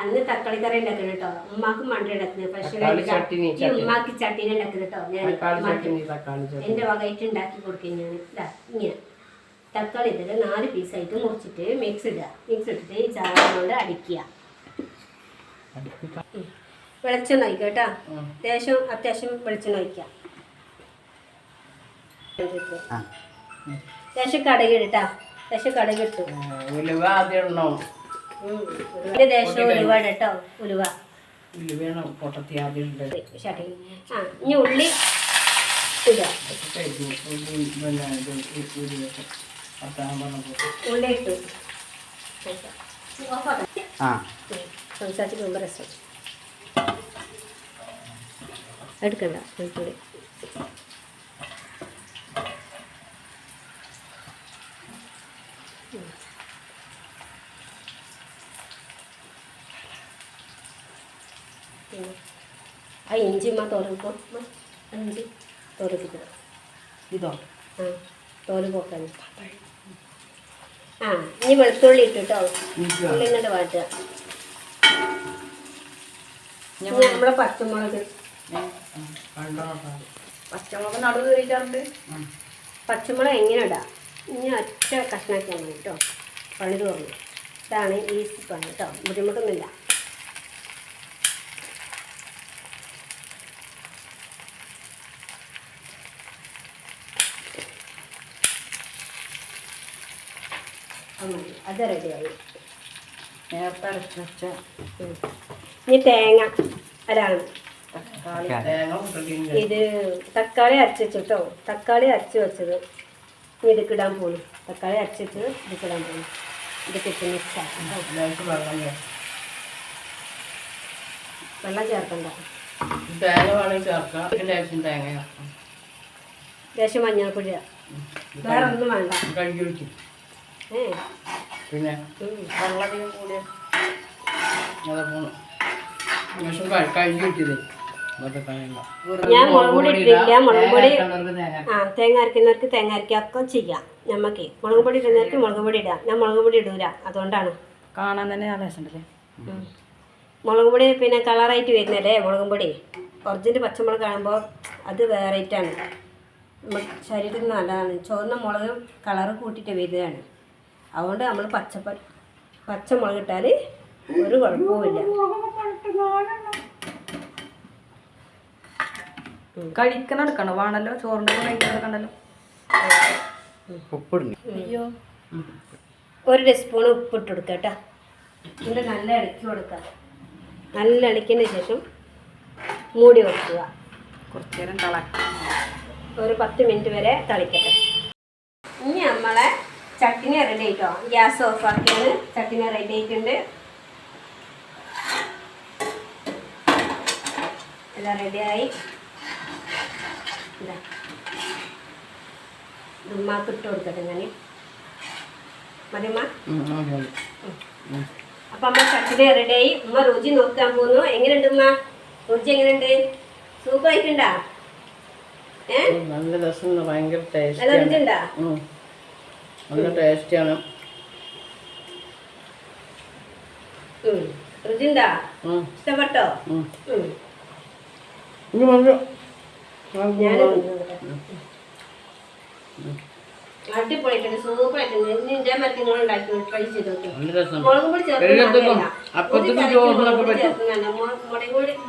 അന്ന് തക്കാളി കറി ഉണ്ടാക്കണം കേട്ടോ. ഉമ്മാക്ക് മണ്ട ഉണ്ടാക്കുന്നത്. പക്ഷേ ഉമ്മാക്ക് ചട്ടീനെ ഉണ്ടാക്കുന്നത് കേട്ടോ. ഞാൻ എൻ്റെ വകയിട്ട് ഉണ്ടാക്കി കൊടുക്കും. ഞാൻ ഇതാ ഇങ്ങനെ തക്കാളി ഇതിൽ 4 പീസായിട്ട് മുറിച്ചിട്ട് മിക്സ് ഇടുക. മിക്സ് ഇട്ടിട്ട് ഈ ചാറോട് അടിക്കുക. വെളിച്ചെണ്ണ ഒഴിക്കുക കേട്ടോ. അത്യാവശ്യം വെളിച്ചെണ്ണ ഒഴിക്കുക. ലേശം കടുക് ഇട്ടാ. ലേശം കടുക് ഇട്ടു. ദേശം ഉലുവ കേട്ടോ. ഉലുവ ഇനി ഉള്ളി ഇടുക. ഉള്ളി ഇട്ടു. സംസാരിച്ചിട്ട് മുമ്പ് രസം എടുക്കണ്ട. വെളുത്തുള്ളി ആ ഇഞ്ചി തോരപ്പോൾ ഇഞ്ചി തോരപ്പിക്കണം. ഇതോ തോല് പോക്കാൻ. ഇനി വെളുത്തുള്ളി ഇട്ടിട്ടോ. ഉള്ളി ഇങ്ങോട്ട് വാട്ടുക. നമ്മളെ പച്ചമുളക് നടുവ് കയറിയിട്ടുണ്ട്. പച്ചമുളക് എങ്ങനെ ഇടാം. ഇനി ഒറ്റ കഷ്ണാക്കിയാൽ മതി കേട്ടോ. പണി തോർന്നു. ഇതാണ് ഈസി പണി കേട്ടോ. ബുദ്ധിമുട്ടൊന്നുമില്ല. അത് റെഡിയായി. നേരത്തെ അരച്ച് വെച്ച ഇനി തേങ്ങ അതാണ് ഇത്. തക്കാളി അരച്ച് വെച്ചിട്ടോ. തക്കാളി അരച്ച് വെച്ചത് ഇനി ഇതിക്കിടാൻ പോകുന്നു. തക്കാളി അരച്ച് വെച്ചത് ഇതിക്കിടാൻ പോകുന്നു. ഇതൊക്കെ ഇട്ട് മിക്സ് ആക്കാം. വെള്ളം ചേർക്കണ്ട. ലേശം മഞ്ഞൾപ്പൊടി. വേറെ ഒന്നും വേണ്ട. പിന്നെ വെള്ളധികം കൂടിയ ഞാൻ മുളക് പൊടി ഇട്ടില്ല. മുളക് പൊടി തേങ്ങ അരക്കുന്നവർക്ക് തേങ്ങ അരക്കൊക്കെ ചെയ്യാം. ഞമ്മക്ക് മുളക് പൊടി ഇടുന്നവർക്ക് മുളക് പൊടി ഇടാം. ഞാൻ മുളക് പൊടി ഇടൂല. അതുകൊണ്ടാണ് കാണാൻ തന്നെ നല്ല രസമുണ്ടല്ലേ. മുളക് പൊടി പിന്നെ കളറായിട്ട് വരുന്നല്ലേ മുളക് പൊടി. ഒറിജിനൽ പച്ചമുളക് കാണുമ്പോൾ അത് വേറെയായിട്ടാണ്. ശരീരത്തിന് നല്ലതാണ്. ചുവന്ന മുളക് കളറ് കൂട്ടിയിട്ട് വരുന്നതാണ്. അതുകൊണ്ട് നമ്മൾ പച്ചമുളക് ഇട്ടാൽ ഒരു കുഴപ്പവുമില്ല. കഴിക്കണെടുക്കണോ വേണമല്ലോ. ചോറിൻ്റെ കഴിക്കണെടുക്കണ്ടല്ലോ. അയ്യോ 1 ടീസ്പൂൺ ഉപ്പിട്ട് കൊടുക്കുക കേട്ടോ. എന്നിട്ട് നല്ല ഇളക്കി കൊടുക്കുക. നല്ല ഇളക്കിയതിന് ശേഷം മൂടി വെക്കുക. കുറച്ച് നേരം ഒരു 10 മിനിറ്റ് വരെ തിളക്കട്ടെ. ഇനി നമ്മളെ ചട്ടിനി റെഡി ആയിട്ടോ. ഗ്യാസ് ഓഫ് ആക്കിയാണ്. ചട്ടിനി റെഡി ആയിട്ടുണ്ട്. എല്ലാം റെഡിയായി. ഉമ്മാക്ക് ഇട്ട് കൊടുക്കട്ടെ ഞാൻ. മതിയമ്മ. അപ്പം അമ്മ ചട്ടിനി റെഡിയായി. ഉമ്മ രുചി നോക്കാൻ പോകുന്നു. എങ്ങനെയുണ്ട് ഉമ്മ? രുചി എങ്ങനെയുണ്ട്? സൂപ്പർ ആയിട്ടുണ്ടാ? നല്ല രസമുണ്ട്. ഭയങ്കര നല്ല രുചി ഉണ്ടാ? നല്ല ടേസ്റ്റിയാണ്. രുചിണ്ടാ? ഇഷ്ടപ്പെട്ടോ? അടിപൊളിയായിട്ടുണ്ട്. സൂപ്പറായിട്ടുണ്ട്. ഇനി ഇതേ മറ്റേ ഉണ്ടാക്കി ട്രൈ ചെയ്ത് നോക്കി. മുളക് പൊടി ചേർക്കുന്നുണ്ട്.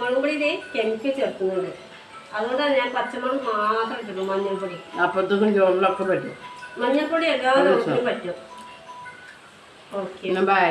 മുളക് പൊടി കെമിക്കൽ ചേർക്കുന്നുണ്ട്. അതുകൊണ്ടാണ് ഞാൻ പച്ചമുളക് മാത്രം ഇട്ടിട്ടുള്ളൂ. മഞ്ഞൾപ്പൊടി അപ്പത്തും ചോറിലൊക്കെ പറ്റും. മഞ്ഞൾപ്പൊടി എല്ലാവരും പറ്റും. Okay bye.